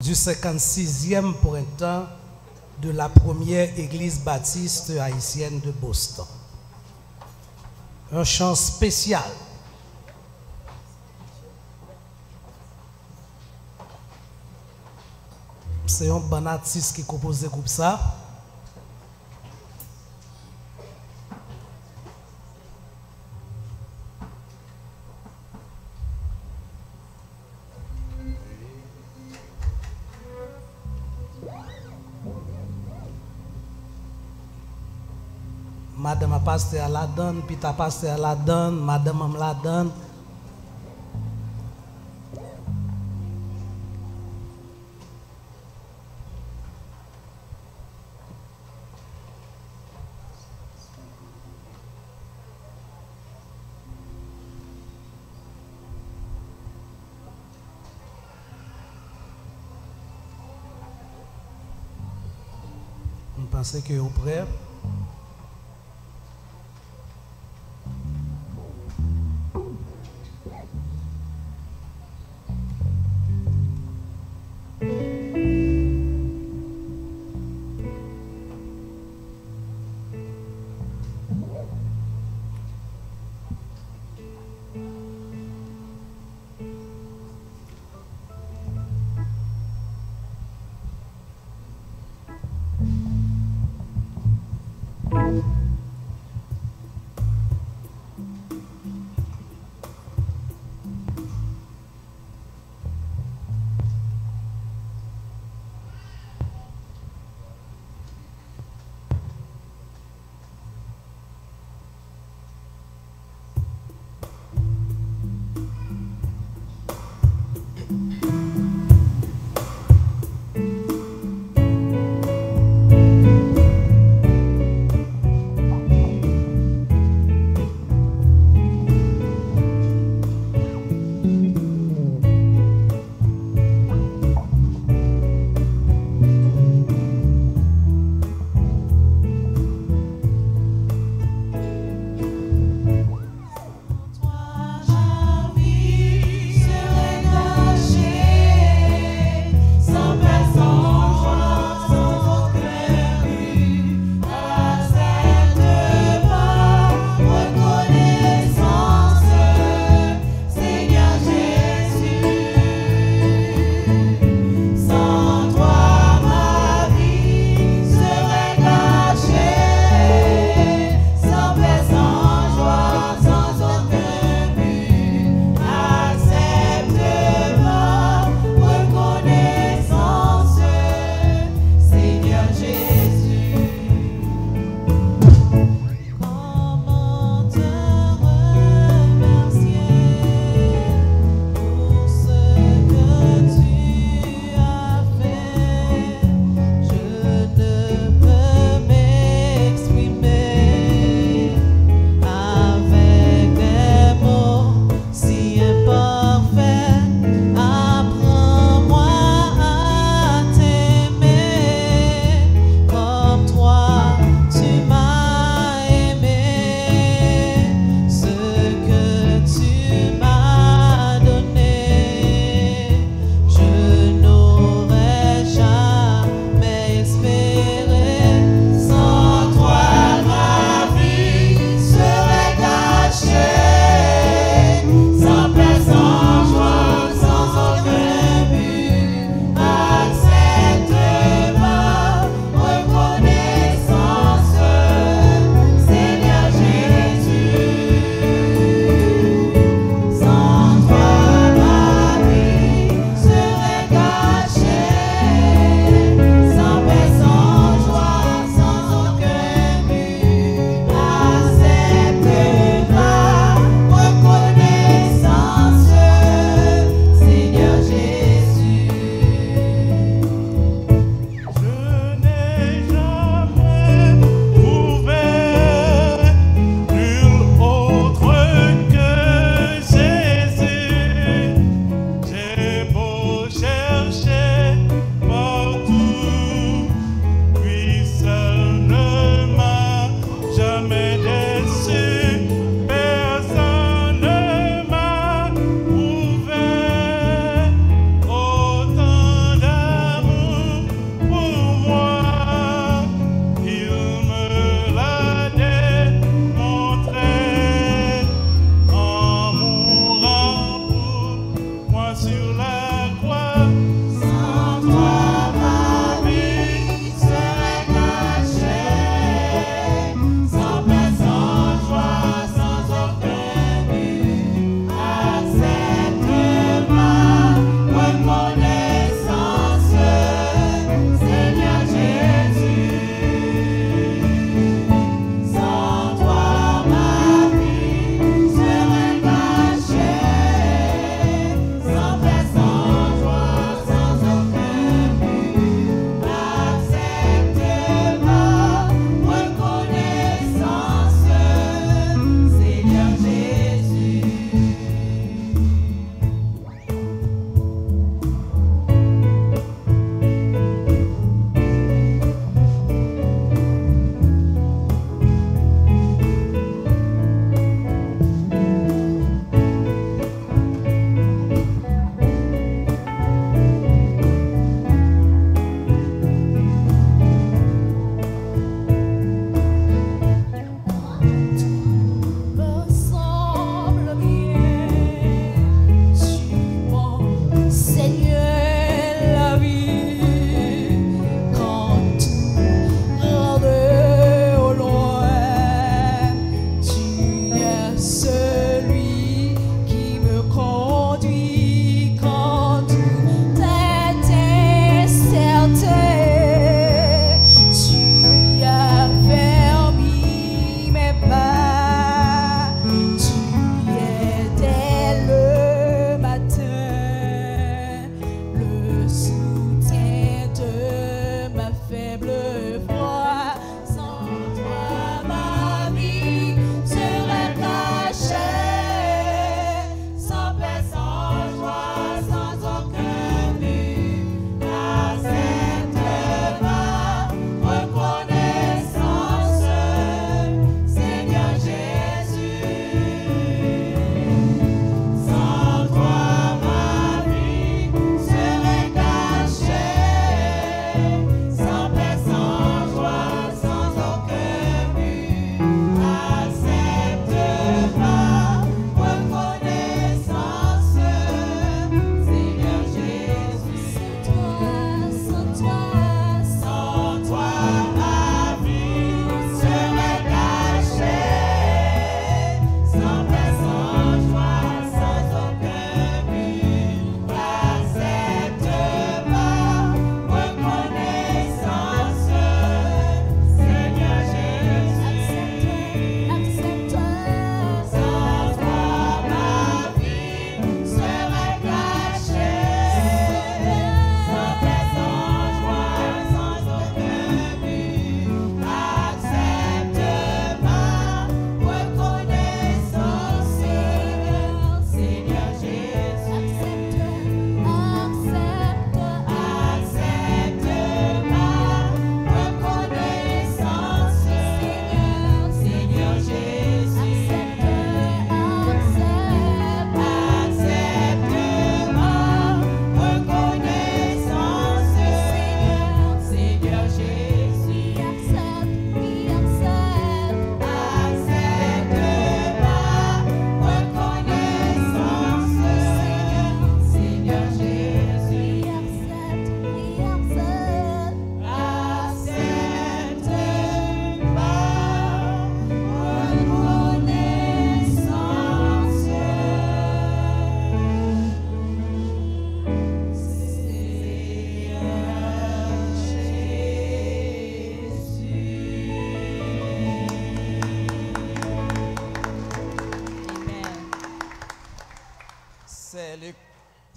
du 56e printemps de la première église baptiste haïtienne de Boston. Un chant spécial. C'est un bon artiste qui compose le groupe ça. Madame a pasteur la donne, puis ta pasteur la donne, madame me la donne. Je pense que vous êtes prêts.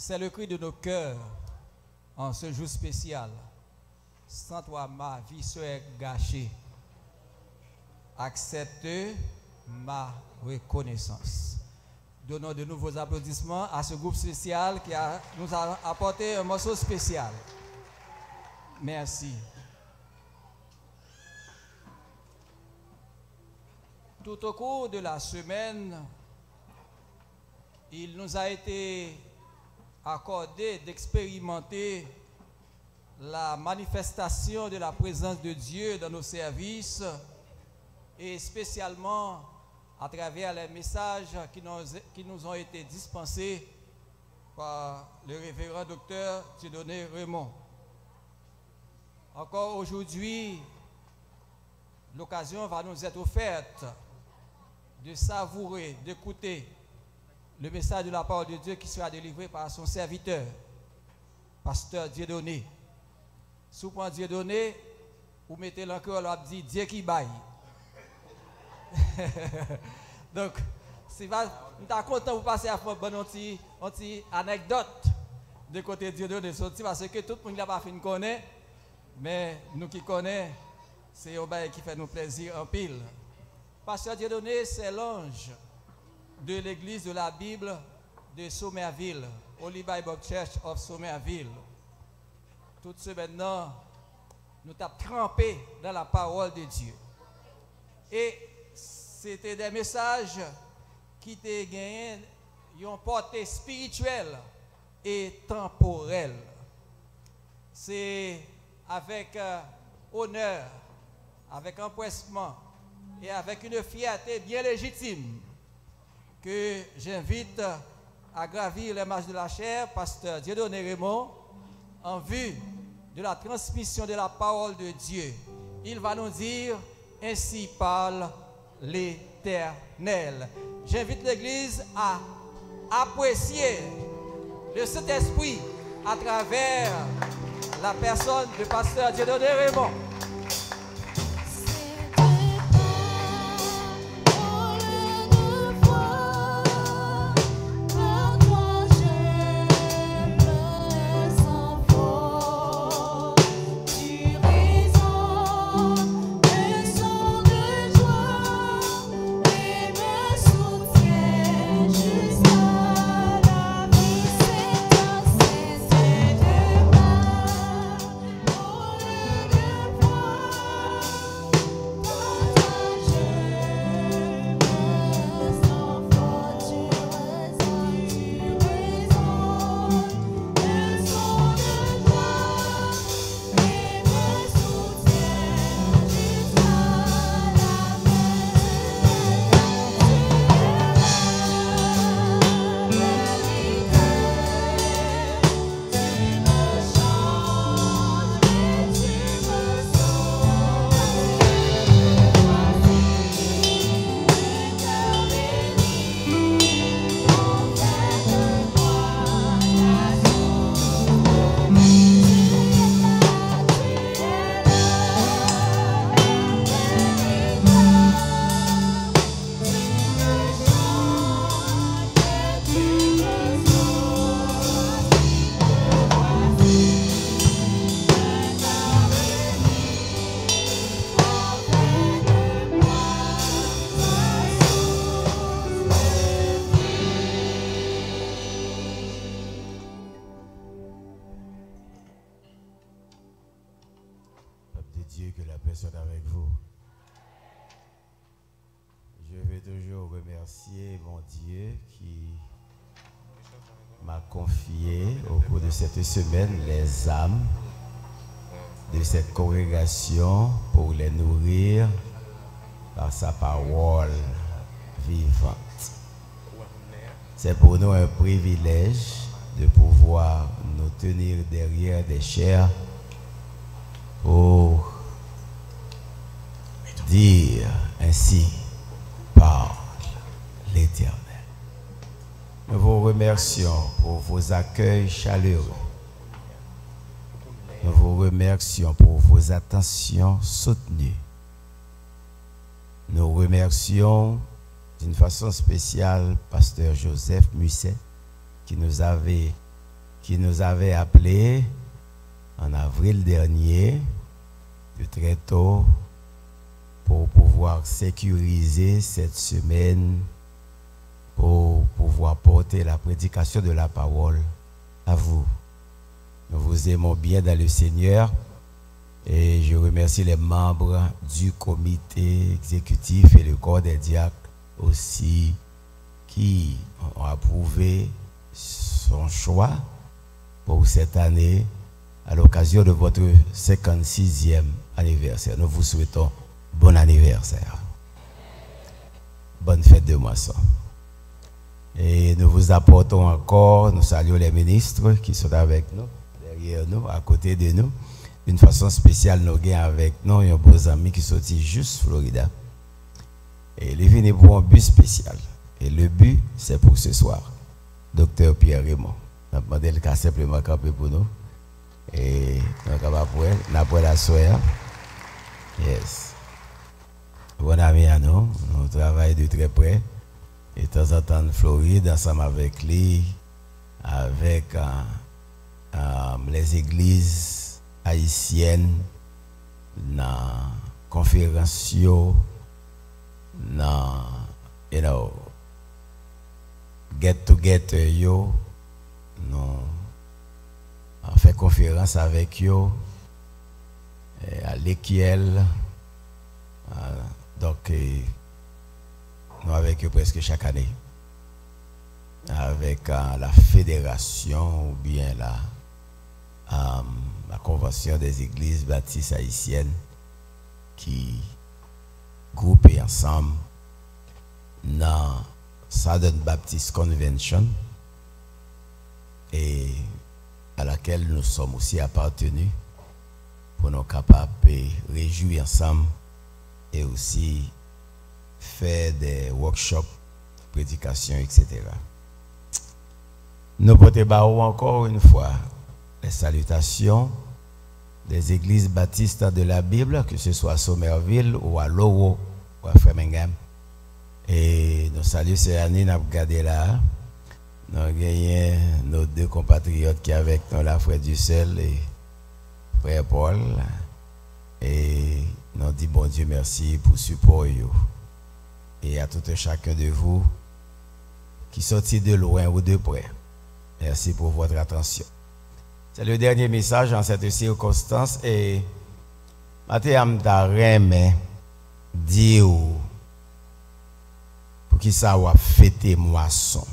C'est le cri de nos cœurs en ce jour spécial. Sans toi, ma vie serait gâchée. Accepte ma reconnaissance. Donnons de nouveaux applaudissements à ce groupe spécial qui nous a apporté un morceau spécial. Merci. Tout au cours de la semaine, il nous a été accordé d'expérimenter la manifestation de la présence de Dieu dans nos services et spécialement à travers les messages qui nous ont été dispensés par le révérend docteur Dieudonné Raymond. Encore aujourd'hui, l'occasion va nous être offerte de savourer, d'écouter le message de la parole de Dieu qui sera délivré par son serviteur, pasteur Dieudonné. Sous point Dieudonné, vous mettez l'encore, on dit Dieu qui baille. Donc, si vous êtes content de passer à faire une petite anecdote de côté Dieudonné sorti parce que tout le monde n'a pas fini de connaître, mais nous qui connaissons, c'est un qui fait nous plaisir en pile. Pasteur Dieudonné, c'est l'ange de l'église de la Bible de Somerville, Holy Bible Church of Somerville. Toute ce maintenant, nous t'avons trempé dans la parole de Dieu. Et c'était des messages qui t'ont gagné une portée spirituelle et temporelle. C'est avec honneur, avec empressement et avec une fierté bien légitime que j'invite à gravir les marches de la chair, pasteur Dieudonné Raymond, en vue de la transmission de la parole de Dieu. Il va nous dire, ainsi parle l'Éternel. J'invite l'Église à apprécier le Saint-Esprit à travers la personne du pasteur Dieudonné Raymond. Dieu, que la paix soit avec vous. Je veux toujours remercier mon Dieu qui m'a confié au cours de cette semaine les âmes de cette congrégation pour les nourrir par sa parole vivante. C'est pour nous un privilège de pouvoir nous tenir derrière des chairs pour dire ainsi parle l'Éternel. Nous vous remercions pour vos accueils chaleureux. Nous vous remercions pour vos attentions soutenues. Nous remercions d'une façon spéciale Pasteur Joseph Musset qui nous avait qui nous avait appelés en avril dernier, de très tôt, pour pouvoir sécuriser cette semaine, pour pouvoir porter la prédication de la parole à vous. Nous vous aimons bien dans le Seigneur et je remercie les membres du comité exécutif et le corps des diacres aussi qui ont approuvé son choix pour cette année à l'occasion de votre 56e anniversaire. Nous vous souhaitons bon anniversaire. Bonne fête de moisson. Et nous vous apportons encore, nous saluons les ministres qui sont avec nous, derrière nous, à côté de nous. D'une façon spéciale, nous avons avec nous un beau ami qui sortit juste Florida. Et il est venu pour un but spécial. Et le but, c'est pour ce soir. Docteur Pierre Raymond. On a demandé le cas simplement camper pour nous. Et nous avons la soirée. Yes. Bon ami à nous. Nous travaillons de très près. Et de temps en temps en Floride, ensemble avec lui, avec les églises haïtiennes, dans la conférence, dans, get together, nous on fait conférence avec eux, à l'équiel, donc nous avec eux presque chaque année, avec la fédération ou bien la convention des églises baptistes haïtiennes qui groupent ensemble dans Southern Baptist Convention et à laquelle nous sommes aussi appartenus pour nous capables de réjouir ensemble et aussi faire des workshops, prédications, etc. Nous portons encore une fois les salutations des églises baptistes de la Bible, que ce soit à Somerville ou à Lowell ou à Framingham. Et nous saluons cette année, nous avons regardé là, nous avons gagné nos deux compatriotes qui sont avec nous, la frère Dussel et frère Paul. Et nous disons bon Dieu merci pour le support. Et à tout un chacun de vous qui sortit de loin ou de près. Merci pour votre attention. C'est le dernier message en cette circonstance et Mathieu Amdarem dit pour qui ça va fêter moisson.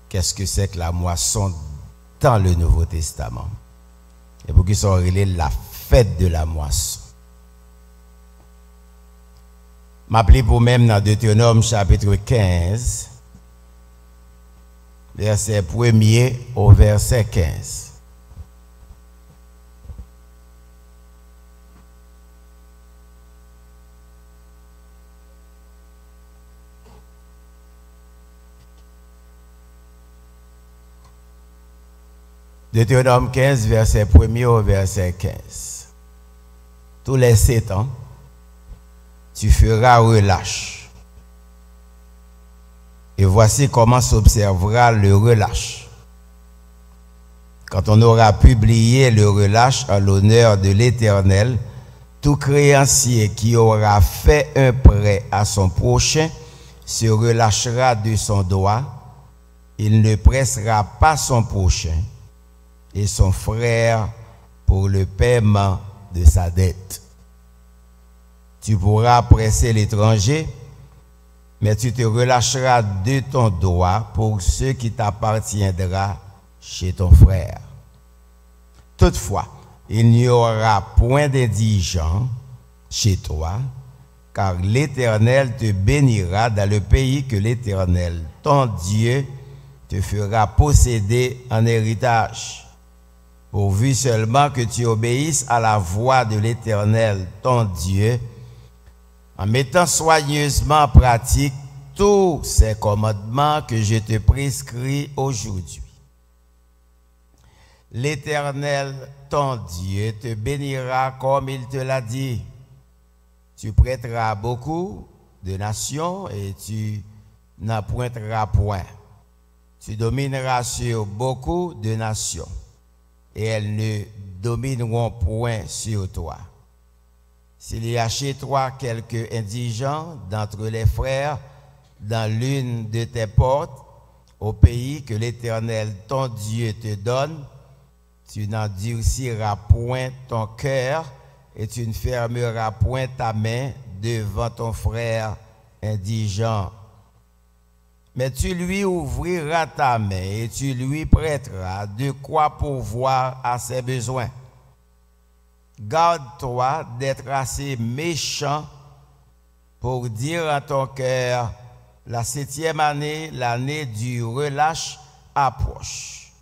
Qu'est-ce que c'est que la moisson dans le Nouveau Testament? Et pour qui ça relève la fête de la moisson. M'appelez pour même dans Deutéronome chapitre 15, verset 1er au verset 15. Deutéronome 15, verset 1er au verset 15. Tous les 7 ans, tu feras relâche. Et voici comment s'observera le relâche. Quand on aura publié le relâche à l'honneur de l'Éternel, tout créancier qui aura fait un prêt à son prochain se relâchera de son doigt. Il ne pressera pas son prochain et son frère pour le paiement de sa dette. Tu pourras presser l'étranger, mais tu te relâcheras de ton doigt pour ce qui t'appartiendra chez ton frère. Toutefois, il n'y aura point d'indigent chez toi, car l'Éternel te bénira dans le pays que l'Éternel, ton Dieu, te fera posséder en héritage, pourvu seulement que tu obéisses à la voix de l'Éternel, ton Dieu, en mettant soigneusement en pratique tous ces commandements que je te prescris aujourd'hui. L'Éternel, ton Dieu, te bénira comme il te l'a dit. Tu prêteras beaucoup de nations et tu n'appointeras point. Tu domineras sur beaucoup de nations, et elles ne domineront point sur toi. S'il y a chez toi quelques indigents d'entre les frères dans l'une de tes portes, au pays que l'Éternel ton Dieu te donne, tu n'endurciras point ton cœur et tu ne fermeras point ta main devant ton frère indigent. Mais tu lui ouvriras ta main et tu lui prêteras de quoi pourvoir à ses besoins. Garde-toi d'être assez méchant pour dire en ton cœur, la 7e année, l'année du relâche, approche.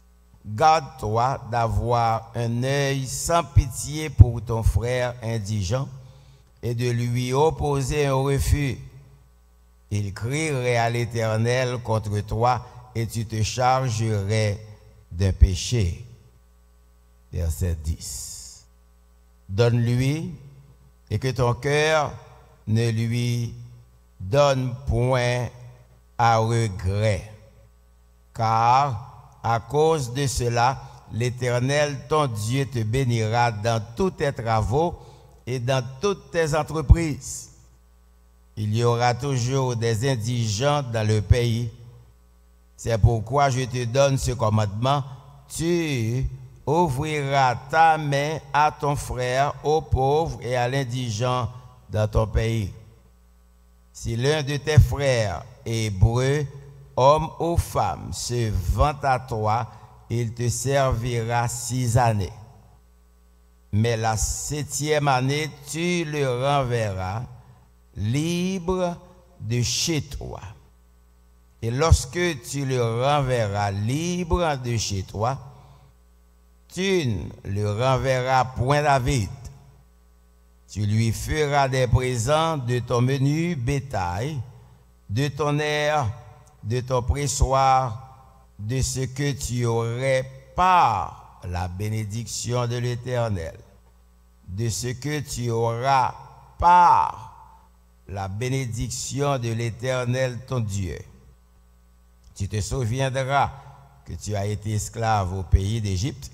Garde-toi d'avoir un œil sans pitié pour ton frère indigent et de lui opposer un refus. Il crierait à l'Éternel contre toi et tu te chargerais d'un péché. Verset 10. Donne-lui et que ton cœur ne lui donne point à regret. Car à cause de cela, l'Éternel, ton Dieu, te bénira dans tous tes travaux et dans toutes tes entreprises. Il y aura toujours des indigents dans le pays. C'est pourquoi je te donne ce commandement. Tu ouvriras ta main à ton frère, aux pauvres et à l'indigent dans ton pays. Si l'un de tes frères hébreux, homme ou femme, se vante à toi, il te servira 6 années. Mais la 7e année, tu le renverras libre de chez toi. Et lorsque tu le renverras libre de chez toi, tu ne le renverras point à vide. Tu lui feras des présents de ton menu bétail, de ton air, de ton pressoir, de ce que tu aurais par la bénédiction de l'Éternel, de ce que tu auras par la bénédiction de l'Éternel ton Dieu. Tu te souviendras que tu as été esclave au pays d'Égypte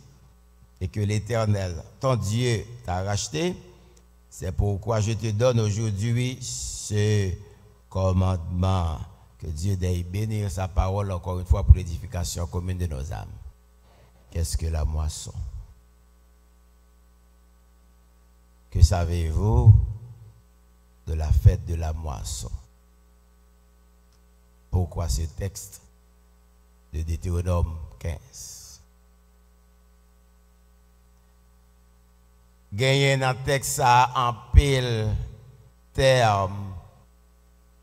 et que l'Éternel ton Dieu t'a racheté. C'est pourquoi je te donne aujourd'hui ce commandement. Que Dieu daigne bénir sa parole encore une fois pour l'édification commune de nos âmes. Qu'est-ce que la moisson? Que savez-vous de la fête de la moisson? Pourquoi ce texte de Deutéronome 15? Gagné dans le texte en pile terme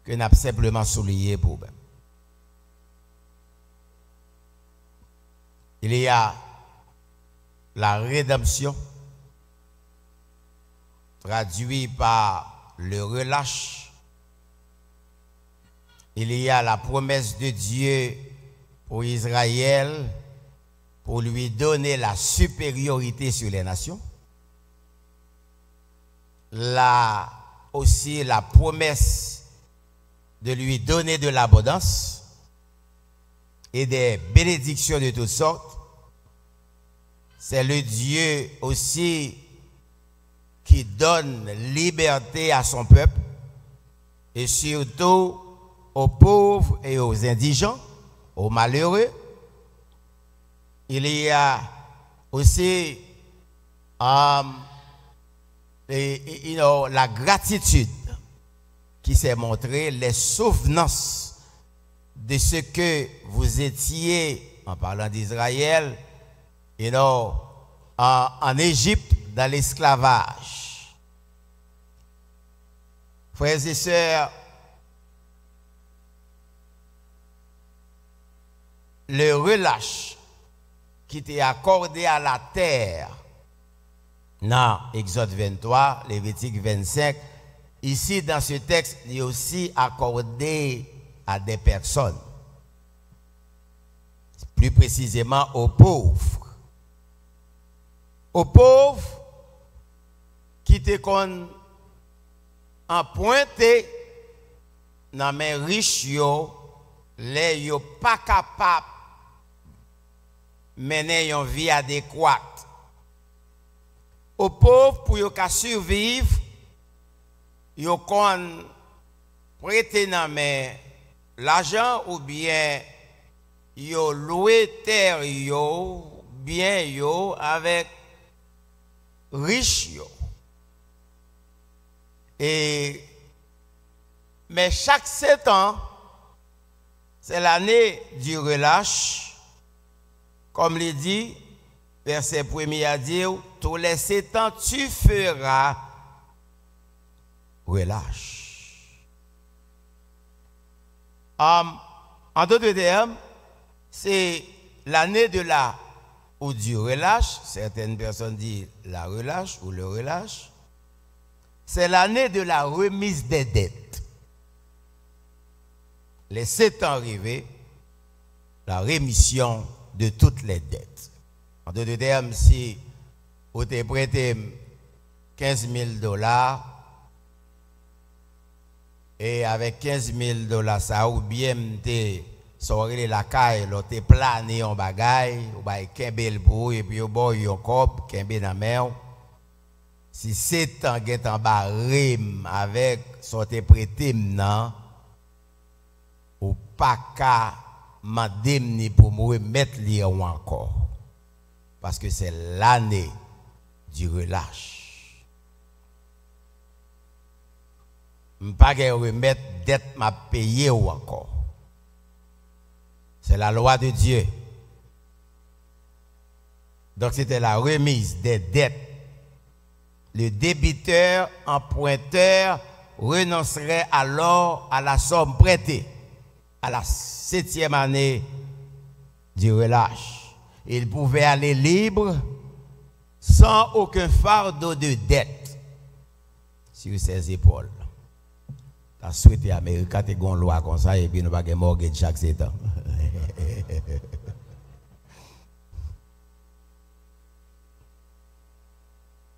que n'a simplement souligné pour même. Il y a la rédemption, traduit par le relâche. Il y a la promesse de Dieu pour Israël, pour lui donner la supériorité sur les nations. Là aussi la promesse de lui donner de l'abondance et des bénédictions de toutes sortes. C'est le Dieu aussi qui donne liberté à son peuple et surtout aux pauvres et aux indigents, aux malheureux. Il y a aussi la gratitude qui s'est montrée, les souvenances de ce que vous étiez, en parlant d'Israël, en Égypte, dans l'esclavage. Frères et sœurs, le relâche qui était accordé à la terre, dans Exode 23, Lévitique 25, ici dans ce texte, il est aussi accordé à des personnes, plus précisément aux pauvres. Aux pauvres qui te kon emprunté dans mes riches yo, les yo pas capable mener une vie adéquate. Aux pauvres, pour qu'ils survivre, ils ont prêté l'argent ou bien ils ont loué terre, bien avec riches. Mais chaque 7 ans, c'est l'année du relâche. Comme il dit, verset 1er à dire, tous les 7 ans, tu feras relâche. En d'autres termes, c'est l'année ou du relâche. Certaines personnes disent la relâche ou le relâche. C'est l'année de la remise des dettes. Les 7 ans arrivés, la rémission de toutes les dettes. En d'autres termes, si vous te prêté $15,000 et avec $15,000, ça ou bien te sorti la caille, te plané en bagaille, ou ba kembe pour et puis au bord yon cop, kembe dans mer. Si 7 ans get en bas rime avec son te prêté nan, ou pas ka madem ni pour me remettre li encore. Parce que c'est l'année du relâche. M'pas que remettre dette m'a payé ou encore. C'est la loi de Dieu. Donc c'était la remise des dettes. Le débiteur emprunteur renoncerait alors à la somme prêtée à la 7e année du relâche. Il pouvait aller libre sans aucun fardeau de dette sur ses épaules. La souhaité Amérique a une loi comme ça et puis nous n'avons pas de mortgage chaque 7 ans.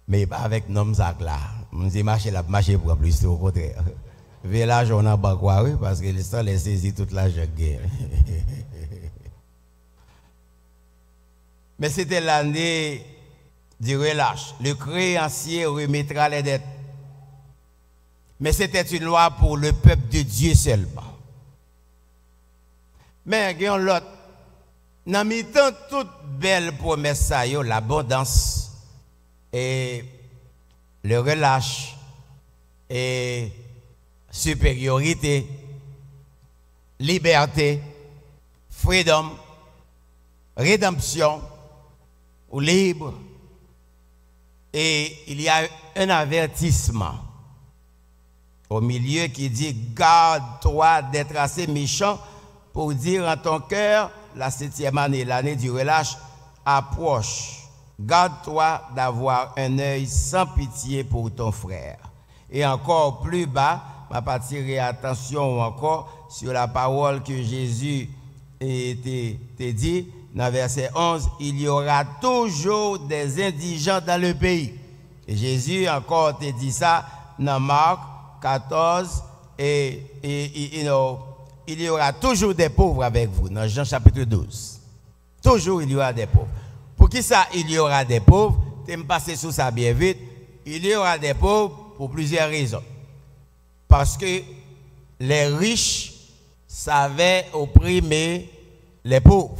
Mais pas avec nom sac là. On dit marcher pour plus au contraire. Village on a pas quoi parce que ça les saisi toute la guerre. Mais c'était l'année du relâche. Le créancier remettra les dettes. Mais c'était une loi pour le peuple de Dieu seulement. Mais il y a l'autre. Dans mi-temps, toute belle promesse, l'abondance et le relâche et supériorité, liberté, freedom, rédemption ou libre. Et il y a un avertissement au milieu qui dit garde-toi d'être assez méchant pour dire en ton cœur la 7e année, l'année du relâche approche. Garde-toi d'avoir un œil sans pitié pour ton frère. Et encore plus bas, m'a pas tiré attention encore sur la parole que Jésus te dit dans verset 11, il y aura toujours des indigents dans le pays. Et Jésus encore te dit ça dans Marc 14 et il y aura toujours des pauvres avec vous dans Jean chapitre 12. Toujours il y aura des pauvres. Pour qui ça il y aura des pauvres? Tu me passer sous ça bien vite. Il y aura des pauvres pour plusieurs raisons. Parce que les riches savaient opprimer les pauvres.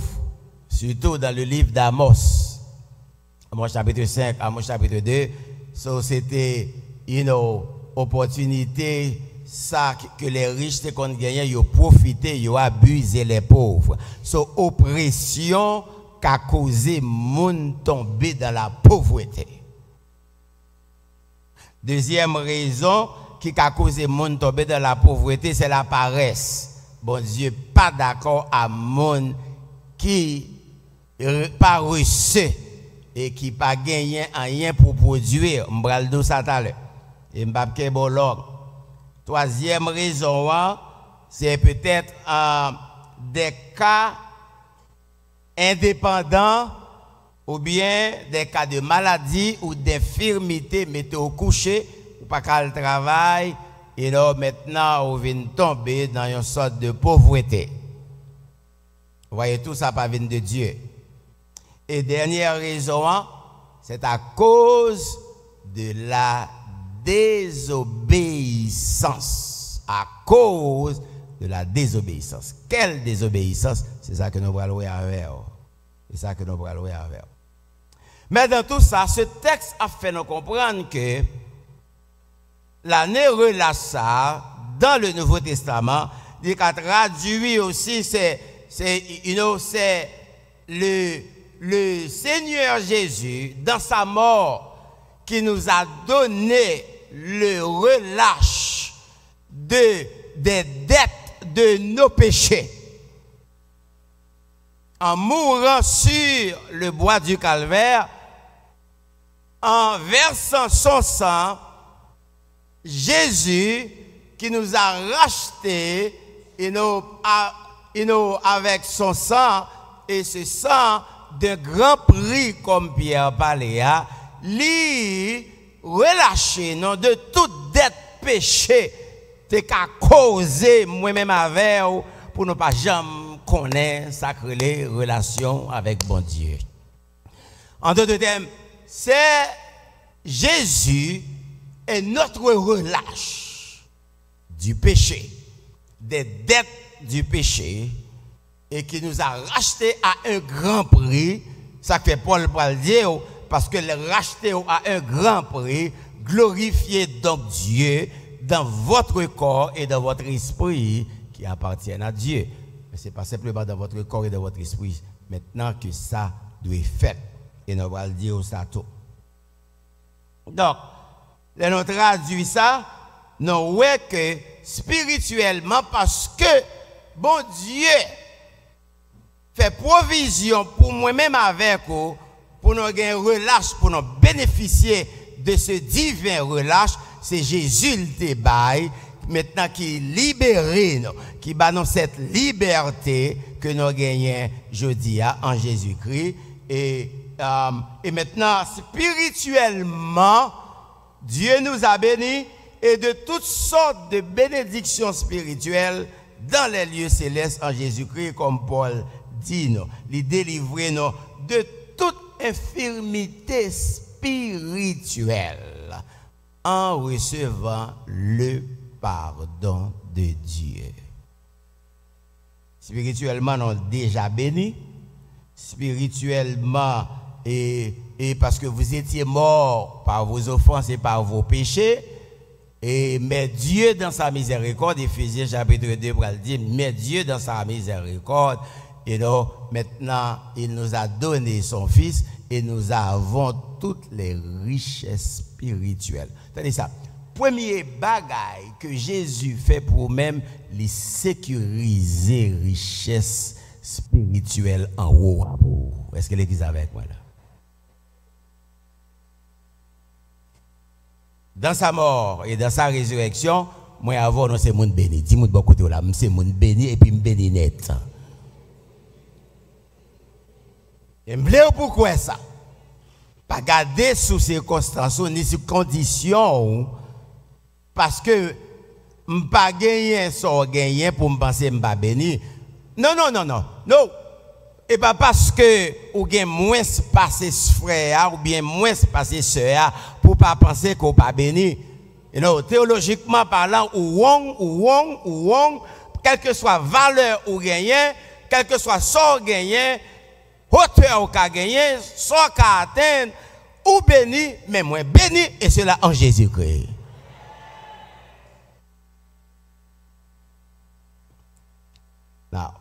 Surtout dans le livre d'Amos. Amos chapitre 5, Amos chapitre 2. So c'était une opportunité ça que les riches te qu'on gagné, ils ont profité, ils ont abusé les pauvres. So oppression qui a causé moun tomber dans la pauvreté. Deuxième raison qui a causé moun tomber dans la pauvreté, c'est la paresse. Bon Dieu, pas d'accord à moun qui pas reçu et qui pas gagné rien pour produire. M'bral do ça tout à l'heure. Et m'bapke bolog. Troisième raison, c'est peut-être des cas indépendants ou bien des cas de maladie ou d'infirmité mettez au coucher ou pas qu'à le travail et là maintenant on vient tomber dans une sorte de pauvreté. Vous voyez tout ça pas vient de Dieu. Et dernière raison, c'est à cause de la désobéissance. À cause de la désobéissance. Quelle désobéissance? C'est ça que nous allons voir avec. C'est ça que nous allons voir avec. Mais dans tout ça, ce texte a fait nous comprendre que l'année relâche dans le Nouveau Testament, il a traduit aussi, c'est le Seigneur Jésus, dans sa mort, qui nous a donné le relâche des dettes de nos péchés. En mourant sur le bois du calvaire, en versant son sang, Jésus, qui nous a rachetés, avec son sang, et ce sang de grand prix, comme Pierre parlait, lui relâché non de toute dette péché, t'es qu'à causer moi-même avec pour ne pas jamais connaître sacrée relation avec bon Dieu. En d'autres termes, c'est Jésus est notre relâche du péché, des dettes du péché, et qui nous a racheté à un grand prix. Ça fait Paul pour le dire, parce que le racheté à un grand prix, glorifiez donc Dieu dans votre corps et dans votre esprit qui appartiennent à Dieu. Mais ce n'est pas simplement dans votre corps et dans votre esprit. Maintenant que ça doit être fait. Et nous allons le dire ça tout. Donc, nous traduit ça, nous voyons que spirituellement, parce que bon Dieu fait provision pour moi-même avec vous, pour nous gagner relâche, pour nous bénéficier de ce divin relâche, c'est Jésus le débaille, maintenant qui libéré, qui donne cette liberté que nous gagnons jeudi en Jésus-Christ. Et maintenant, spirituellement, Dieu nous a bénis et de toutes sortes de bénédictions spirituelles dans les lieux célestes en Jésus-Christ, comme Paul dit, nous, les délivrer nous de toute infirmité spirituelle en recevant le pardon de Dieu. Spirituellement, nous sommes déjà bénis. Spirituellement, et parce que vous étiez morts par vos offenses et par vos péchés, mais Dieu dans sa miséricorde, Éphésiens chapitre 2, il dit, mais Dieu dans sa miséricorde, et donc maintenant il nous a donné son Fils et nous avons toutes les richesses spirituelles. Tenez ça. Premier bagaille que Jésus fait pour même les sécuriser richesses spirituelles en haut. Est-ce que l'église est avec moi là? Dans sa mort et dans sa résurrection, moi avant, non, c'est mon béni. Dis-moi de bon côté là, c'est mon béni et puis me béni net. Et me pourquoi ça? Pas garder sous circonstances ni sous conditions, parce que je n'ai pas gagné sans gagner pour me penser que je ne pas béni. Non. Et pas parce que ou gain moins passer frère ou bien moins passer sœur pour pas penser qu'on pas béni. Non, théologiquement parlant, ou wrong, quelle que soit valeur ou gagner, quel que soit sort gagner, hauteur ou qu'a gagner, sort qu'a atteindre, ou béni, mais moins béni, et cela en Jésus-Christ. Now,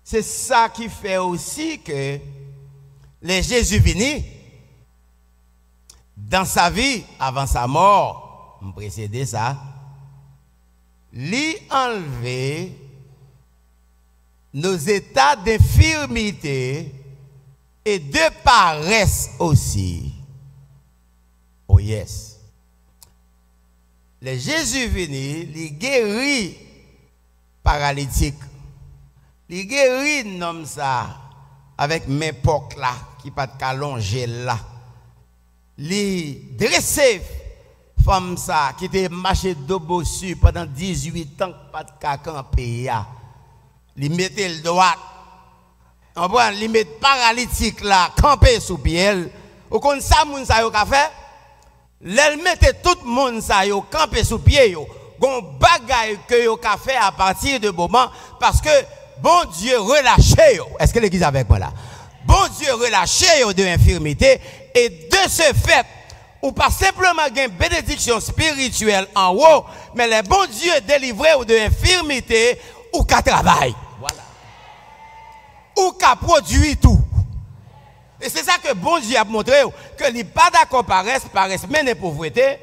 c'est ça qui fait aussi que les Jésus venu dans sa vie, avant sa mort, me précédait ça, lui enlever nos états d'infirmité et de paresse aussi. Oh yes. Les Jésus venu, il guérit paralytique. Il guérit comme ça avec mes pocs là qui pas de calongé là. Il dressé femme ça qui était marché de bossu pendant 18 ans pas de camper. Il mettait le droit on prend li met paralytique là camper sous pied ou kon ça moun sa yo ka fait l'elle mette tout monde sa yo camper sous pied yo gon bagay que yo ka fait à partir de moment parce que bon Dieu relâché yo. Est-ce que l'église avec moi là? Bon Dieu relâché yo de infirmité et de ce fait ou pas simplement une bénédiction spirituelle en haut, mais le bon Dieu délivré ou de infirmité ou qu'à travail. Voilà. Ou qu'à produit tout. Et c'est ça que bon Dieu a montré que il n'est pas d'accord paresse mais les pauvreté.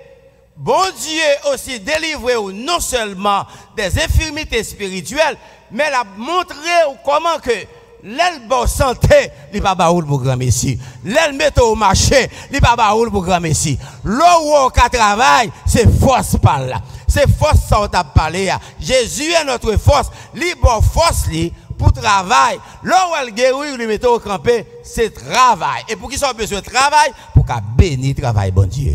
Bon Dieu aussi délivré ou non seulement des infirmités spirituelles, mais il a montré comment que l'elbe santé, il pas baoul pour grand messie. L'elbe au marché, il pas baoul pour grand messie. L'eau qui travaille, c'est force par là. C'est force ça on t'a parlé. Jésus est notre force. Libre force li pour travail. L'eau elle guérit, lui met au campé, c'est travail. Et pour qui sont besoin de travail, pour qu'à bénir travail bon Dieu.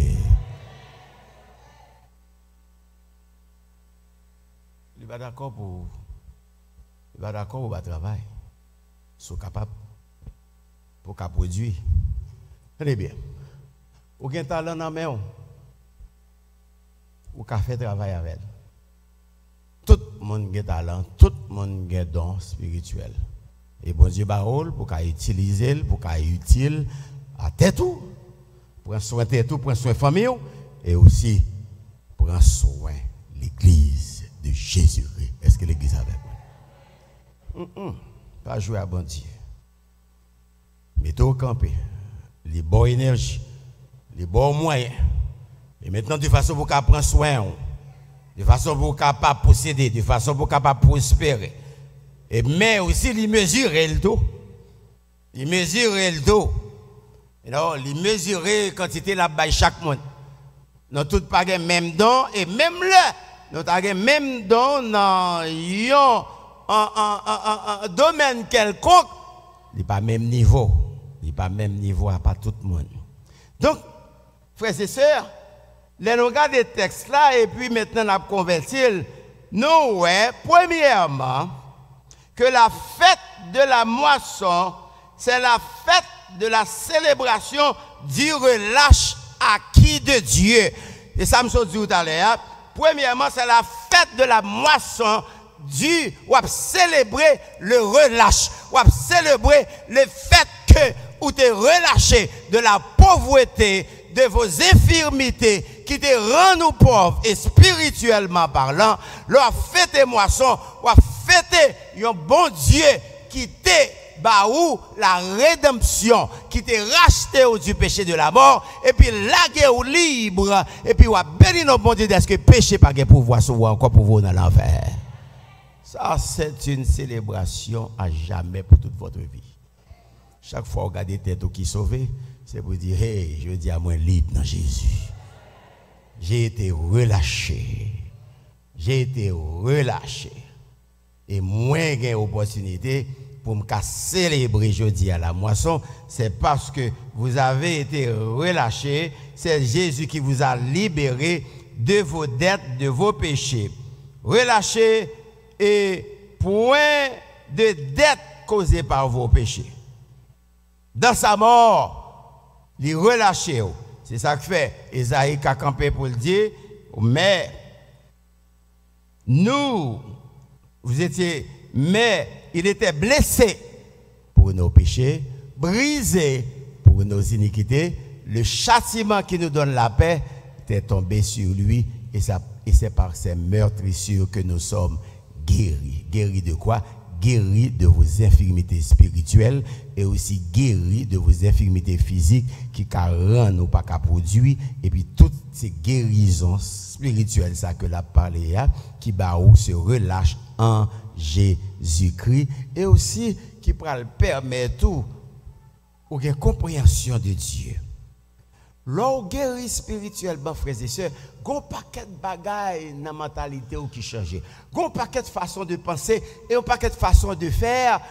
Il va d'accord pour travail. Sont capables pour qu'à produire. Très bien. Ou gen talent dans main ou qu'à faire travail avec. Tout le monde a talent, tout le monde a don spirituel. Et bon Dieu parole pour qu'à utiliser, pour qu'à utile à tête tout, prendre soin de tête tout, prendre soin de famille et aussi prendre soin de l'église de Jésus-Christ. Est-ce que l'église avec moi? Pas jouer à bon Dieu. Mettez au campé. Les bonnes énergies, les bons moyens. Et maintenant, de façon pour qu'on prenne soin, de façon pour qu'on pas posséder, de façon pour qu'on pas prospérer. Et mais aussi, les mesurer le dos. Les mesurer le dos. Non, les mesurer la quantité la baille chaque monde. Nous tous pas même don et même là, nous avons même don dans un domaine quelconque, il n'est pas même niveau. Il n'est pas même niveau à pas tout le monde. Donc, frères et sœurs, nous regardons les textes là et puis maintenant nous convertir. Nous, ouais, premièrement, que la fête de la moisson, c'est la fête de la célébration du relâche acquis de Dieu. Et ça me dit tout à l'heure. Premièrement, c'est la fête de la moisson. Du ou à célébrer le relâche, ou à célébrer le fait que vous te relâché de la pauvreté, de vos infirmités qui te rendent pauvres et spirituellement parlant, leur fête moisson, ou à fêter un bon Dieu qui te baou la rédemption, qui te racheté du péché de la mort, et puis lagué ou libre, et puis ou à bénir nos bon Dieu d'est-ce que péché pas de pouvoir sauver encore pour vous dans l'enfer. Ça, c'est une célébration à jamais pour toute votre vie. Chaque fois que vous regardez tête qui sauvé, c'est pour dire, hey, je dis à moi libre dans Jésus. J'ai été relâché. J'ai été relâché. Et moins j'ai opportunité pour me célébrer jeudi à la moisson, c'est parce que vous avez été relâché. C'est Jésus qui vous a libéré de vos dettes, de vos péchés. Relâché et point de dette causée par vos péchés. Dans sa mort, il relâché. C'est ça que fait Esaïe qui a campé pour le dire. Mais nous, mais il était blessé pour nos péchés, brisé pour nos iniquités. Le châtiment qui nous donne la paix était tombé sur lui et c'est par ses meurtrissures que nous sommes guéris. Guéris de quoi? Guéris de vos infirmités spirituelles et aussi guéris de vos infirmités physiques qui rendent ou pas qu'à produire. Et puis toutes ces guérisons spirituelles, ça que la parlé qui se relâche en Jésus-Christ et aussi qui permet tout ou une compréhension de Dieu. L'on guérit spirituellement, frères et sœurs, il y a un paquet de bagailles dans la mentalité qui change. Il y a un paquet de façons de penser et un paquet de façons de faire.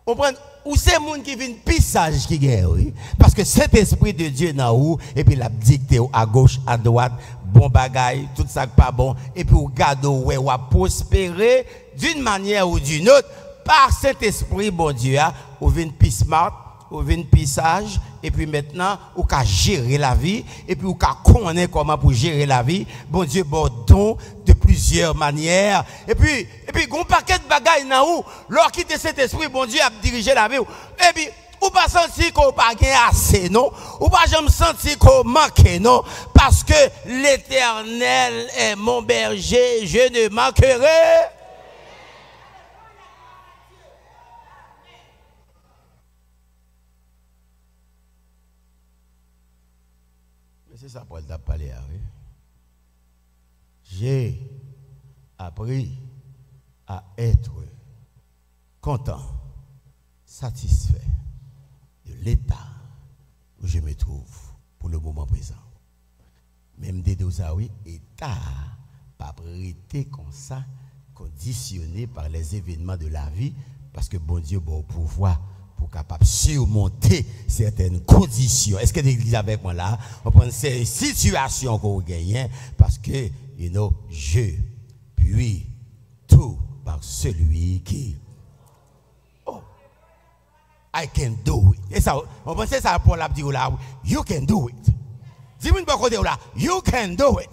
Ou c'est les gens qui viennent plus sages qui guérit. Parce que cet esprit de Dieu dans où, et puis la dicté à gauche, à droite, bon bagaille, tout ça pas bon, et puis vous gardez ou à prospérer d'une manière ou d'une autre. par Saint-Esprit, bon Dieu, ou vient plus smart, ou vient plus sage, et puis maintenant, ou qu'à gérer la vie, et puis ou qu'à connaître comment pour gérer la vie, bon Dieu, bon don de plusieurs manières, et puis, un paquet de bagailles dans où, lorsqu'on quitte Saint-Esprit, bon Dieu a dirigé la vie, et puis, ou pas sentir qu'on pas assez, non? Ou pas jamais sentir qu'on manque, non? Parce que l'Éternel est mon berger, je ne manquerai. Mais c'est ça Paul t'a parlé, oui. J'ai appris à être content, satisfait de l'état où je me trouve pour le moment présent. Même des deux oui, état pas prêté comme ça, conditionné par les événements de la vie, parce que bon Dieu bon pouvoir pour capable surmonter certaines conditions. Est-ce que l'église avec moi là, on prend ces situations qu'on gagne parce que je puis tout par celui qui I can do it. Et ça, on pense que ça pour la dire là, you can do it. Dis-moi pas côté là, you can do it.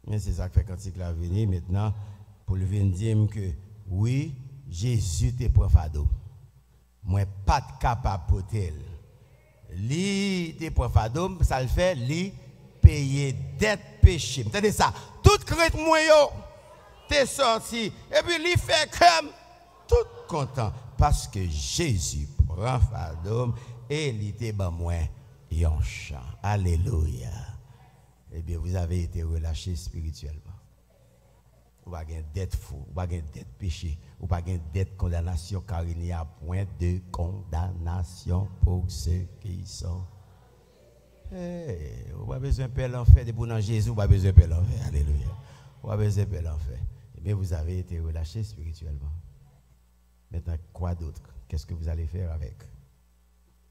Mais c'est ça que fait quand il a venu maintenant pour le venir dire que oui, Jésus te prend fardeau. Moi pas capable porter. Li te prend fardeau, ça le fait li payer dette péché. Entendez ça? Toute crête moi yo t'es sorti et puis il fait comme tout content parce que Jésus prend fardeau et il était ben moi yon chant. Alléluia. Eh bien vous avez été relâché spirituellement. Ou pas gain dette fou, ou pas gain dette péché, ou pas gain dette condamnation car il n'y a point de condamnation pour ceux qui sont. Hey, on n'a pas besoin de paix l'enfer de bon Jésus, on n'a pas besoin de paix l'enfer. Alléluia. On n'a pas besoin de paix l'enfer. Eh bien, vous avez été relâché spirituellement. Maintenant, quoi d'autre? Qu'est-ce que vous allez faire avec?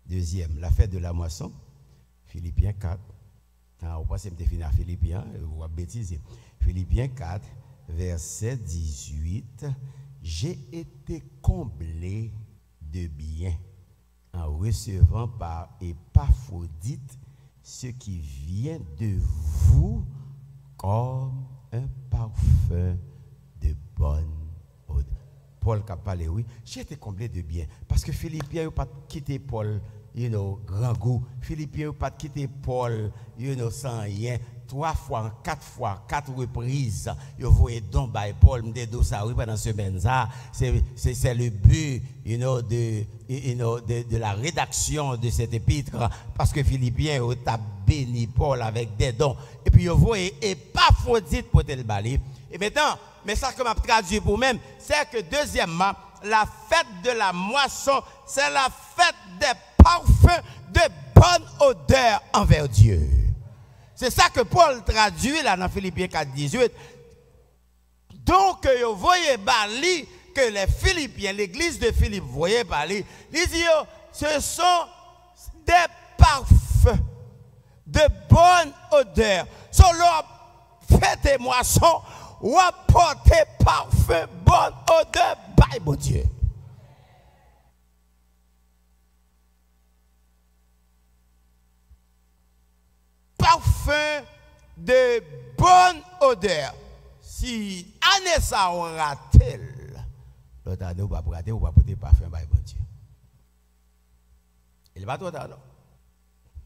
Deuxième, la fête de la moisson. Philippiens 4. On passe à finir à Philippiens, vous avez bêtisé. Philippiens 4, verset 18. J'ai été comblé de bien en recevant par Épaphrodite ce qui vient de vous comme un parfum de bonne odeur. Paul qui a parlé, oui, j'ai été comblé de bien. Parce que Philippiens n'a pas quitté Paul, grand goût. Philippiens n'a pas quitté Paul, sans rien. 3 fois, 4 fois, 4 reprises, vous voyez donc by Paul pendant ce semaine. C'est le but de la rédaction de cette épître, parce que Philippiens a béni Paul avec des dons. Et puis vous voyez, et pas faut dire pour le balai. Et maintenant, mais ça que m'a traduit pour même, c'est que deuxièmement, la fête de la moisson, c'est la fête des parfums de bonne odeur envers Dieu. C'est ça que Paul traduit là dans Philippiens 4, 18. Donc, vous voyez Bali, que les Philippiens, l'église de Philippe, vous voyez Bali, ils disent, ce sont des parfums de bonne odeur. Sur leur fête et moisson, ou apporter parfum, bonne odeur, by mon Dieu. Parfum de bonne odeur. Si Anessa aura-t-elle, l'autre année, on va rater, on va porter parfum by bon Dieu. Il va tout à l'heure.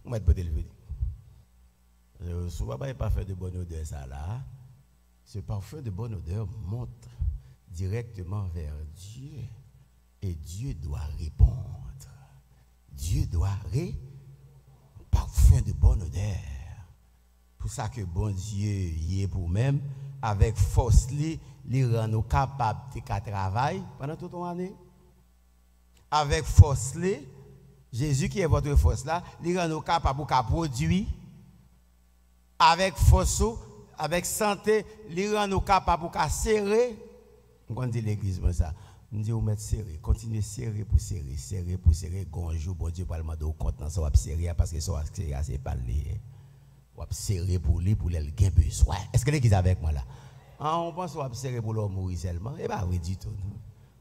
On va porter le vélo. Souvent, pas parfum de bonne odeur, ça là. Ce parfum de bonne odeur monte directement vers Dieu. Et Dieu doit répondre. Dieu doit répondre. Parfum de bonne odeur. Pour ça que bon Dieu y est pour même, avec force, il rend nous capables de travailler pendant toute l'année. Avec force, Jésus qui est votre force là, il rend nous capables de produire. Avec force, avec santé, il rend nous capables de serrer. On dit l'église comme ça. On dit, on met serré, continuez serrer pour serrer, serrer pour serrer. Gonjou, bon Dieu, parlement de compte, ça va serrer parce que ça va serrer, c'est pas lié. ou serrer pour lui pour le gain besoin. Est-ce que l'église avec moi là? On pense ou serrer pour l'homme mourir seulement. Eh bien, oui, du tout.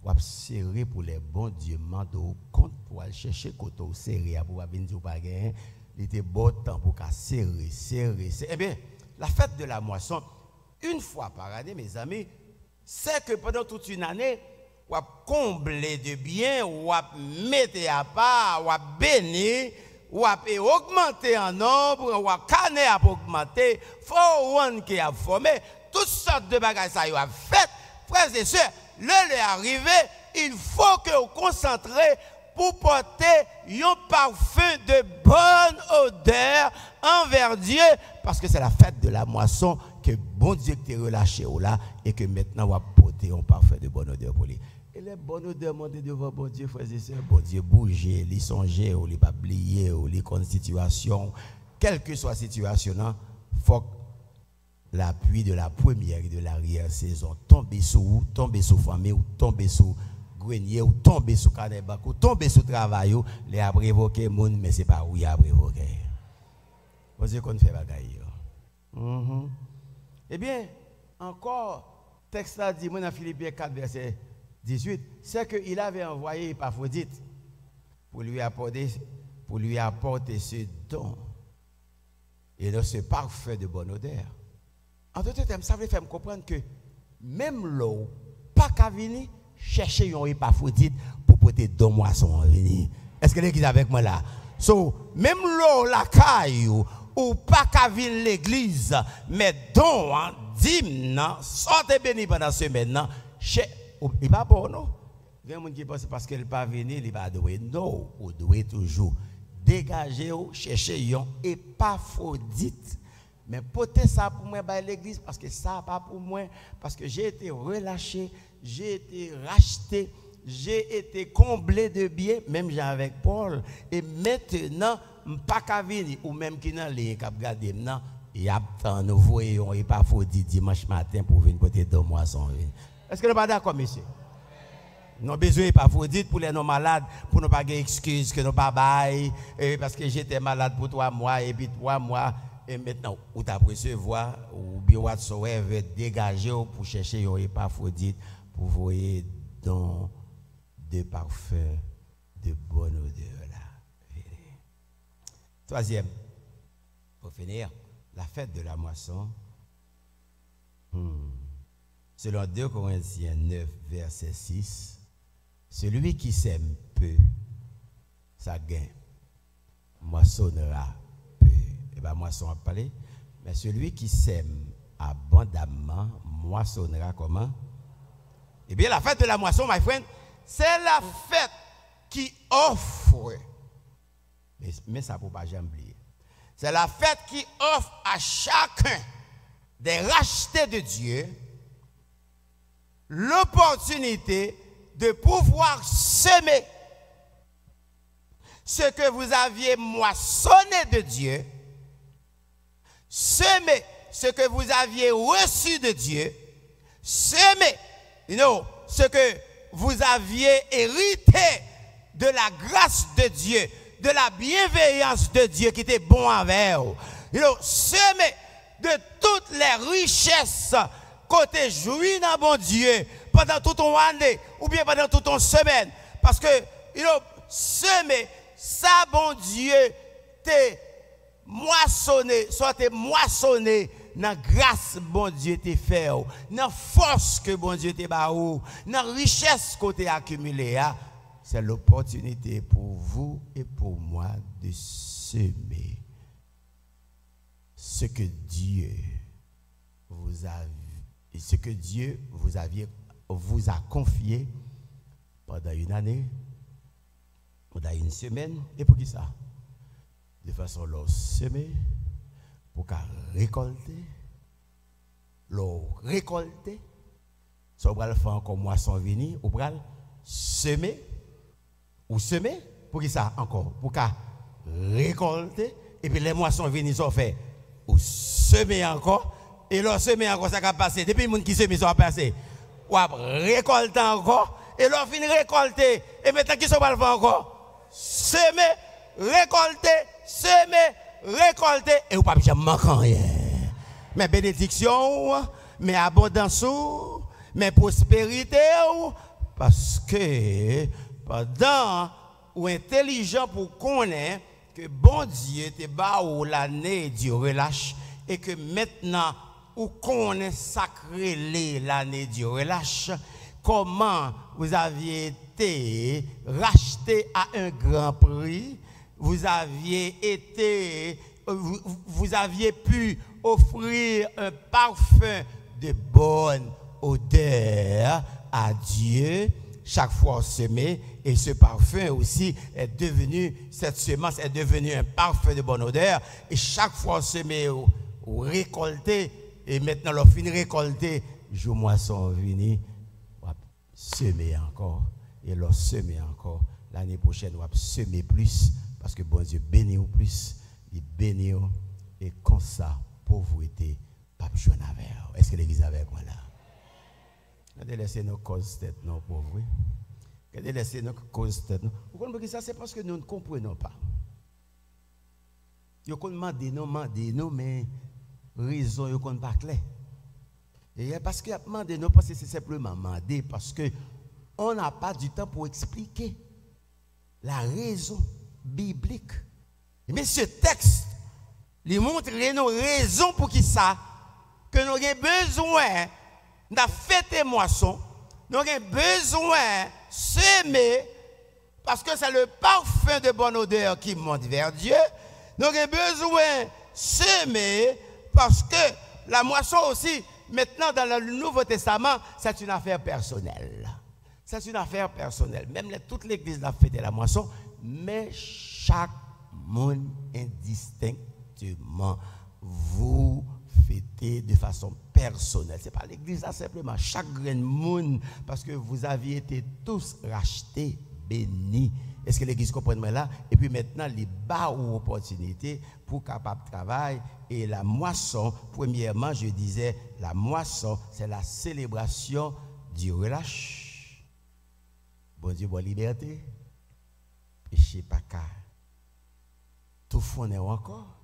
Ou serrer pour les bons dieux, mando compte pour aller chercher côté serrer pour venir dire pas gagner. Il était bon temps pour serrer. Eh bien, la fête de la moisson, une fois par année, mes amis, c'est que pendant toute une année, ou à combler de biens, ou à mettre à part, ou à bénir, ou à augmenter en nombre, ou à canner à augmenter, faut one qui a formé, toutes sortes de bagages ça y a fait, frères et sœurs, l'heure est arrivée, il faut que vous concentrez pour porter un parfum de bonne odeur envers Dieu, parce que c'est la fête de la moisson que bon Dieu t'a relâché là, et que maintenant on va porter un parfum de bonne odeur pour lui. Et les bonnes odeurs montent devant bon Dieu, frères et sœurs, bon Dieu bouger, les songer, ou les pas oublier, ou les situation, quelle que soit la situation, il faut que l'appui de la première et de l'arrière-saison tombe sur vous, tombe sur famille, ou tombe sur grenier, ou tombe sur canebac, ou tombe sur travail, les a prévoqué monde, mais ce n'est pas où il a prévoqué. Vous savez qu'on fait bagaille. Eh bien, encore, texte là dit, moi dans Philippiens 4, verset 18, c'est qu'il avait envoyé Épaphrodite pour lui apporter ce don et ce parfum de bonne odeur. En d'autres termes, ça veut faire me comprendre que même l'eau, pas qu'à venir chercher un Épaphrodite pour porter deux moissons. Est-ce que l'église avec moi là? So, même l'eau, la caille, ou pas qu'à venir l'église, mais don, dîme, sortez béni pendant la semaine, il n'est pas bon, non? Il y a des gens qui pensent parce qu'il n'est pas venu, il va adorer. Non, il doit toujours dégager, chercher un Épaphrodite. Mais porter ça pour moi à l'église, parce que ça pas pour moi, parce que j'ai été relâché, j'ai été racheté, j'ai été comblé de biens, même j'ai avec Paul. Et maintenant, je ne peux pas venir, ou même qui n'a les cap garder maintenant, il y a tant de voyons et pas faut dire dimanche matin pour venir porter 2 moissons. Est-ce que vous n'êtes pas d'accord, monsieur? Nous avons besoin pas faut dire pour les non malades, pour ne pas avoir excuse que nous pas bail, parce que j'étais malade pour 3 mois et puis 3 mois. Et maintenant, vous avez recevoir, ou bien whatsoever, dégager pour chercher un Épaphrodite pour voyer dans des parfums de bonne odeur. Là. Troisième, pour finir, la fête de la moisson. Selon 2 Corinthiens 9, verset 6, celui qui sème peu, ça gagne, moissonnera. Pas moisson à parler, mais celui qui sème abondamment moissonnera comment? Eh bien, la fête de la moisson, my friend, c'est la fête qui offre, mais ça ne faut pas jamais oublier. C'est la fête qui offre à chacun des rachetés de Dieu l'opportunité de pouvoir semer ce que vous aviez moissonné de Dieu. Semez ce que vous aviez reçu de Dieu. Semez ce que vous aviez hérité de la grâce de Dieu, de la bienveillance de Dieu qui était bon envers vous. Semez de toutes les richesses côté joui dans bon Dieu pendant toute une année ou bien pendant toute une semaine. Parce que semez ça bon Dieu t'es moissonner, soit moissonner dans grâce bon Dieu t'a fait, dans force que bon Dieu t'a baou, dans richesse que t'as accumulée, c'est l'opportunité pour vous et pour moi de semer ce que Dieu vous a confié pendant une année, pendant une semaine, et pour qui ça? De façon à semer, pour récolter, ça va le faire encore moisson venir, ou va semer, pour qui ça encore? Pour récolter, et puis les moissons venir, ça fait, ou semer encore, et leur semer encore, ça va passer. Depuis les gens qui sème, ça va passer. Ou récolter encore, et leur fin récolter, et maintenant qui ça va le faire encore? Semer, récolter, semer, récolter et vous pas jamais manquer rien. Mais bénédiction, mais abondance, mais prospérité, parce que pendant ou intelligent pour connaître que bon Dieu te bat ou l'année du relâche et que maintenant ou connaît sacré l'année du relâche, comment vous aviez été racheté à un grand prix, vous aviez pu offrir un parfum de bonne odeur à Dieu chaque fois semé, et ce parfum aussi est devenu, cette semence est devenue un parfum de bonne odeur, et chaque fois semé ou récolté, et maintenant l'on finit récolter, jour moisson venu, on va semer encore, et l'on semer encore, l'année prochaine on va semer plus, parce que bon Dieu bénit au plus, il bénit, et comme ça, pauvreté, pas besoin avec. Est-ce que l'église est avec moi là? Quand laissez nos causes tête non pauvres. Quand laissez nos causes tête non. Vous comprenez ça, c'est parce que nous ne comprenons pas. Nous demandons, mais raison nous ne pas clair. Et parce que demander non parce que c'est simplement demander parce que on n'a pas du temps pour expliquer la raison biblique. Mais ce texte il montre nos raisons pour qui ça que nous avons besoin de fêter moisson, nous avons besoin de semer parce que c'est le parfum de bonne odeur qui monte vers Dieu. Nous avons besoin de semer parce que la moisson aussi, maintenant dans le Nouveau Testament, c'est une affaire personnelle. C'est une affaire personnelle. Même toute l'église a fêté la moisson, mais chaque monde indistinctement vous fêtez de façon personnelle. Ce n'est pas l'église là simplement, chaque grain de monde, parce que vous aviez été tous rachetés, bénis. Est-ce que l'église comprend moi là? Et puis maintenant, les bas ou opportunités pour capable de travailler. Et la moisson, premièrement, je disais, la moisson, c'est la célébration du relâche. Bon Dieu, bonne liberté. Péché pas qu'à tout fond encore.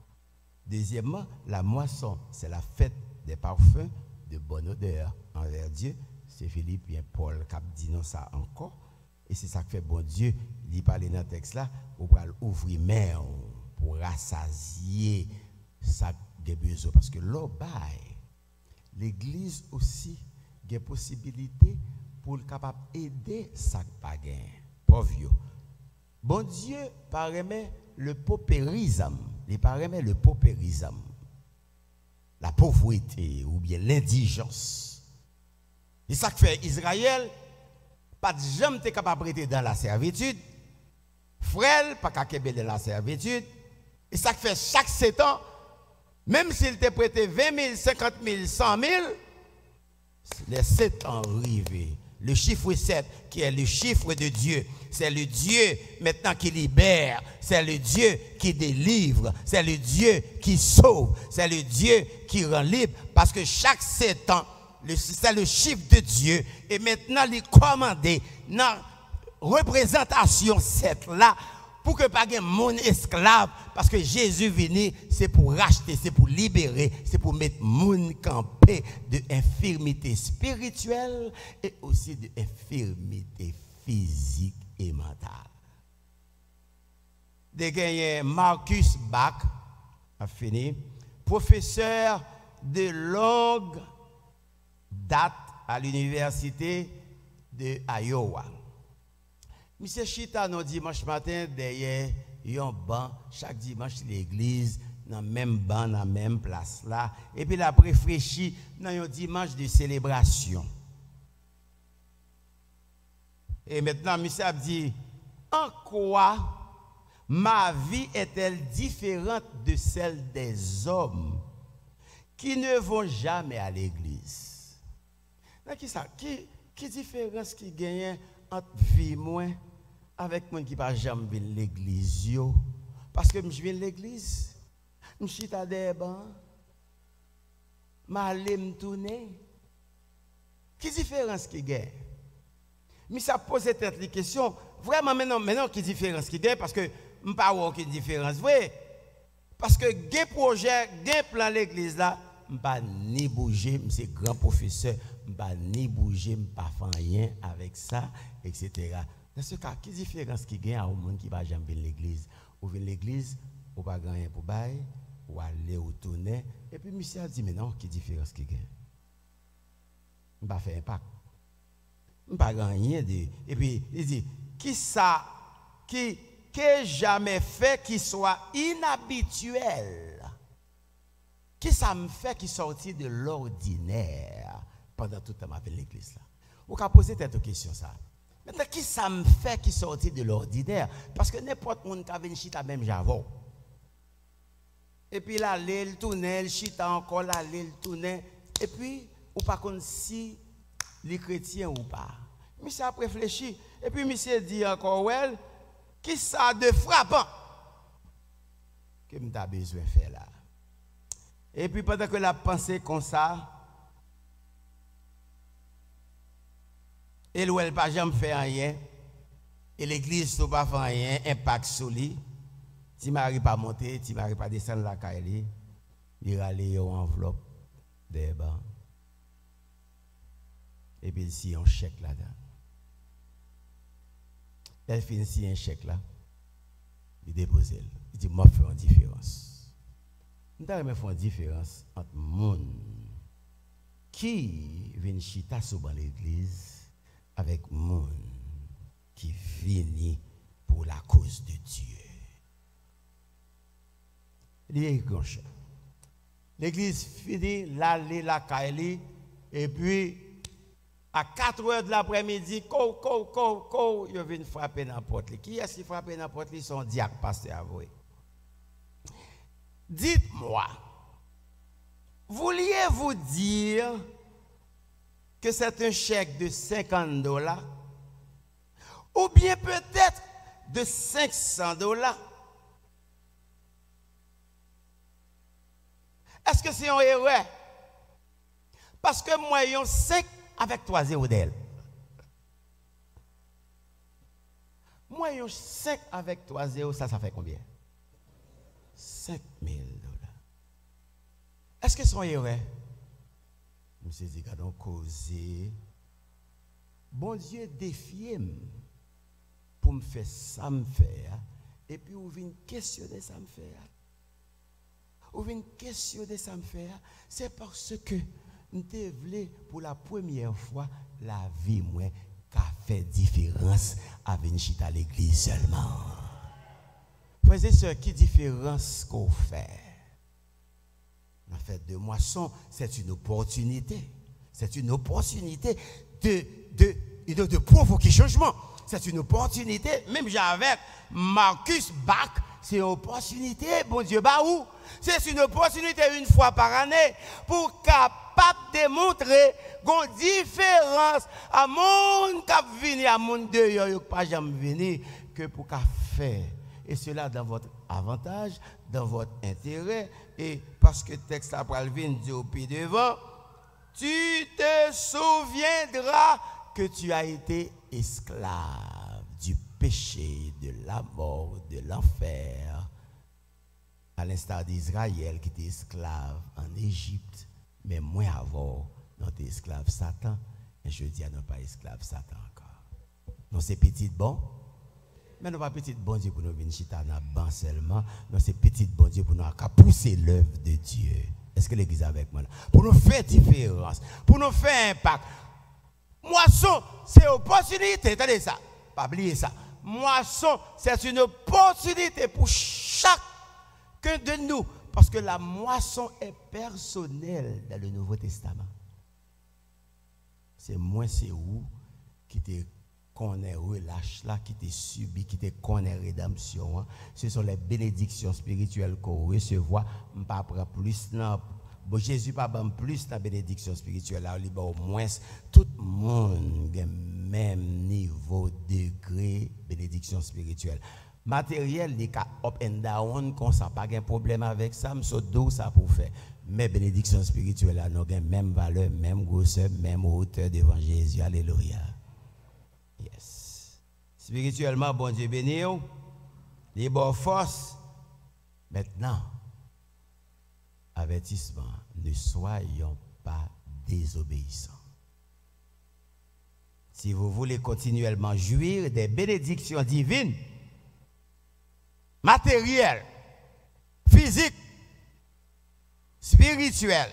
Deuxièmement, la moisson, c'est la fête des parfums de bonne odeur envers Dieu. C'est Philippe et Paul qui dit non ça encore. Et c'est ça que fait bon Dieu. Il parle dans le texte là, pour ouvrir mer, pour rassasier sa besoin. Parce que l'église aussi a des possibilités pour capable aider sa pagain. Pauvre. Bon Dieu paraît le paupérisme. Il paraît le paupérisme. La pauvreté ou bien l'indigence. Et ça que fait Israël, pas de jamais t'es capable de prêter dans la servitude. Frère, pas qu'à dans la servitude. Et ça que fait chaque 7 ans, même s'il t'a prêté 20 000, 50 000, 100 000, les 7 ans arrivés. Le chiffre 7, qui est le chiffre de Dieu, c'est le Dieu maintenant qui libère, c'est le Dieu qui délivre, c'est le Dieu qui sauve, c'est le Dieu qui rend libre, parce que chaque 7 ans, c'est le chiffre de Dieu, et maintenant il est commandé dans représentation 7 là, pour que pas de monde esclave, parce que Jésus venu, c'est pour racheter, c'est pour libérer, c'est pour mettre monde campé de infirmité spirituelle et aussi de infirmité physique et mentale. De gagner Marcus Bach a fini, professeur de longue date à l'université de Iowa. Monsieur Chita, nous dimanche matin, derrière un banc, chaque dimanche, l'église, dans le même banc, dans la même place là. Et puis, il a réfléchi dans un dimanche de célébration. Et maintenant, monsieur a dit, en quoi ma vie est-elle différente de celle des hommes qui ne vont jamais à l'église? Qui différence qui gagne entre vie moi avec moi qui pas jamais venir l'église yo parce que je viens l'église je suis à des bancs m'aller me tourner qui différence qui gagne mais ça pose cette question vraiment maintenant qui différence qui gagne parce que me pas aucune différence vrai Parce que des projets, des plans l'église là, je ne pas ni bouger, c'est grand professeur, je ne pas ni bouger, je ne pas faire rien avec ça, etc. Dans ce cas, quelle différence qui gagne à un monde qui va jamais venir l'église? Ou vient l'église, ou pas gagner pour bail, ou aller au tourner. Et puis, monsieur a dit, mais non, quelle différence qui gagne? Je ne pas faire impact. Je ne pas gagner de. Et puis, il dit, qui ça, qui jamais fait qui soit inhabituel? Qui ça me fait qui sortit de l'ordinaire pendant tout le temps avec l'église là? Vous pouvez poser cette question ça. Maintenant, qui ça me fait qui sortit de l'ordinaire? Parce que n'importe qui qui a venu chita même j'avoue. Et puis là, il tourne, il chita encore là, il tourne. Et puis, ou pas comme si les chrétiens ou pas. Monsieur a réfléchi. Et puis, monsieur dit encore, well, qui ça de frappant que je as besoin de faire là? Et puis, pendant que la pensée comme ça, et l'ouel pas jamais fait rien, et l'église ne pas fait rien, impact sur lui, si Marie pas monter, si Marie pas descendre la caille, il a allé en enveloppe des bancs. Et puis, si un chèque là-dedans. Elle finit si un chèque là, il dépose. Il dit, moi, je fais une différence. Nous devons faire une différence entre le monde qui vient chita sur l'église avec le monde qui finit pour la cause de Dieu. L'église finit, l'aller, la caille, et puis, à 4 heures de l'après-midi, il vient frapper dans la porte. Qui est-ce qui frappe dans la porte? Son diacre pasteur avoué. Dites-moi, vouliez-vous dire que c'est un chèque de $50 ou bien peut-être de $500? Est-ce que c'est une erreur? Parce que moi, il y a 5 avec 3 zéros d'elle. Moi, il y a 5 avec 3 zéros, ça fait combien? $5,000. Est-ce que c'est une erreur? Monsieur dit, quand on cause, bon Dieu défie pour me faire ça, me faire, et puis vous venez questionner ça, me faire. Vous venez questionner ça, me faire, c'est parce que nous voulons pour la première fois la vie moins qu'a fait différence avec une chita à l'église seulement. Frères et sœurs, qui différence qu'on fait? La fête de moisson, c'est une opportunité. C'est une opportunité de provoquer changement. C'est une opportunité, même j'avais Marcus Bach, c'est une opportunité, bon Dieu, bah où? C'est une opportunité une fois par année pour capable démontrer une différence à monde qui vient à monde de yo pas jamais venir que pour faire. Et cela dans votre avantage, dans votre intérêt, et parce que le texte après vient dire au pied devant, tu te souviendras que tu as été esclave du péché, de la mort, de l'enfer, à l'instar d'Israël qui était esclave en Égypte, mais moins avant, notre esclave Satan, et je dis à non pas esclave Satan encore. Non, c'est petit bon. Mais nous pas petit bon Dieu pour nous venir chita dans ban seulement. Non, c'est petit bon Dieu pour nous pousser l'œuvre de Dieu. Est-ce que l'église est avec moi là? Pour nous faire différence, pour nous faire impact. Moisson, c'est une opportunité. Attendez ça. Pas oublier ça. Moisson, c'est une opportunité pour chacun de nous. Parce que la moisson est personnelle dans le Nouveau Testament. C'est moi, c'est où qui te connaît relâche là, qui te subit, qui te connaît rédemption. Ce sont les bénédictions spirituelles qu'on recevoir. Je ne vais pas prendre plus. Non. Bon, Jésus pas plus la bénédiction spirituelle. Là, il au moins tout le monde a même niveau, degré, bénédiction spirituelle. Matériel, il y a up and down, comme ça, pas de problème avec ça, mais c'est d'où ça pour faire. Mais bénédiction spirituelle, là, nous avons même valeur, même grosseur, même hauteur devant Jésus. Alléluia. Yes. Spirituellement, bon Dieu béni, les bonnes forces. Maintenant, Avertissement, ne soyons pas désobéissants. Si vous voulez continuellement jouir des bénédictions divines, matérielles, physiques, spirituelles,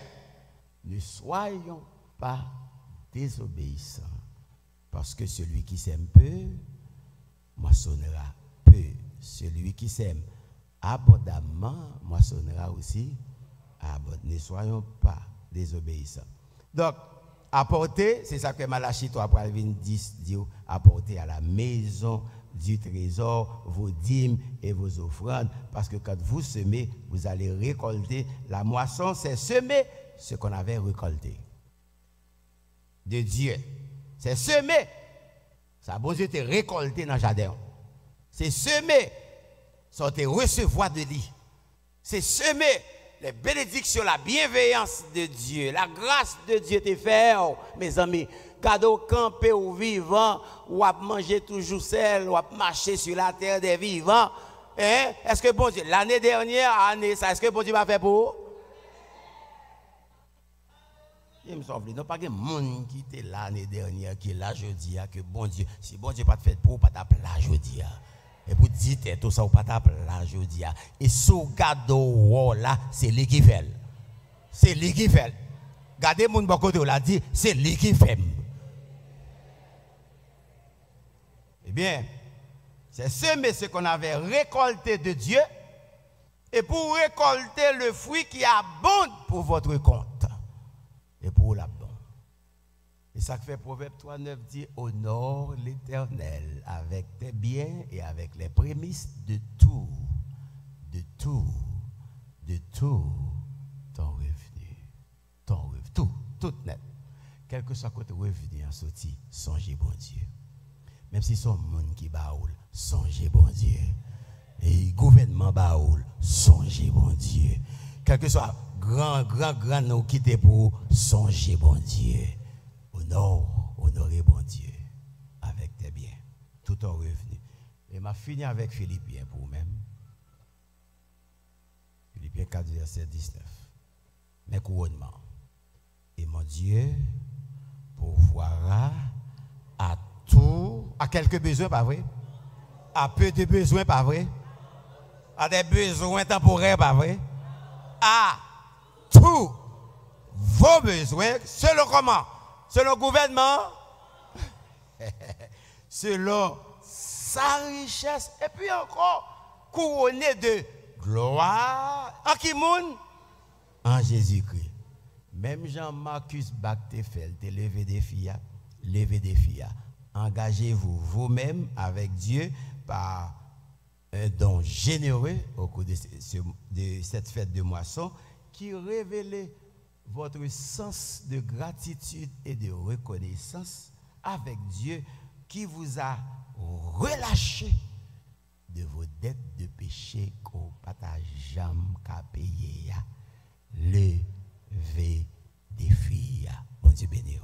ne soyons pas désobéissants. Parce que celui qui sème peu, moissonnera peu. Celui qui sème abondamment, moissonnera aussi abondamment. Ne soyons pas désobéissants. Donc, apporter, c'est ça que Malachie 3:10 dit, apporter à la maison du trésor vos dîmes et vos offrandes, parce que quand vous semez, vous allez récolter. La moisson, c'est semer ce qu'on avait récolté de Dieu. C'est semer. Ça, bon Dieu, te récolté dans le jardin. C'est semer, ça te recevoir de lui. C'est semer les bénédictions, la bienveillance de Dieu, la grâce de Dieu te fait, mes amis. Cadeau campé ou vivant, ou à manger toujours seul, ou à marcher sur la terre des vivants. Hein? Est-ce que bon Dieu, l'année dernière, est-ce que bon Dieu m'a fait pour vous? Il me semble, il n'y a pas de monde qui était l'année dernière, qui est là jeudi, que bon Dieu, si bon Dieu pas te fait pour, pas t'appeler là jeudi. Et pour dire tout ça, ou pas t'appeler là jeudi. Et ce cadeau là, c'est lui qui fait. C'est lui qui fait. Regardez mon bon côté, on l'a dit, c'est lui qui fait. Eh bien, c'est semer ce qu'on avait récolté de Dieu, et pour récolter le fruit qui abonde pour votre compte. Et pour l'abondance. Et ça fait Proverbe 3:9 dit, honore l'Éternel avec tes biens et avec les prémices de tout ton revenu. Tout net. Quel que soit côté revenu en sorti, songez bon Dieu. Même si son monde qui baoule, songez bon Dieu. Et gouvernement baoule, songez bon Dieu. Quel que soit grand nous quitter pour songer bon Dieu. Honorer bon Dieu avec tes biens, tout ton revenu. Et m'a fini avec Philippiens pour vous-même. Philippiens 4, verset 19. Mes couronnements. Et mon Dieu pourvoira à tout, à quelques besoins, pas vrai? À peu de besoins, pas vrai? À des besoins temporaires, pas vrai? À tous vos besoins, selon comment? Selon le gouvernement, selon sa richesse, et puis encore couronné de gloire. En qui moun? En Jésus-Christ. Même Jean-Marcus Bactefeld, levé des filles. Engagez-vous vous-même avec Dieu par un don généreux au cours de cette fête de moisson qui révèle votre sens de gratitude et de reconnaissance avec Dieu qui vous a relâché de vos dettes de péché qu'on n'a jamais payé. Levez des filles. Bon Dieu béni.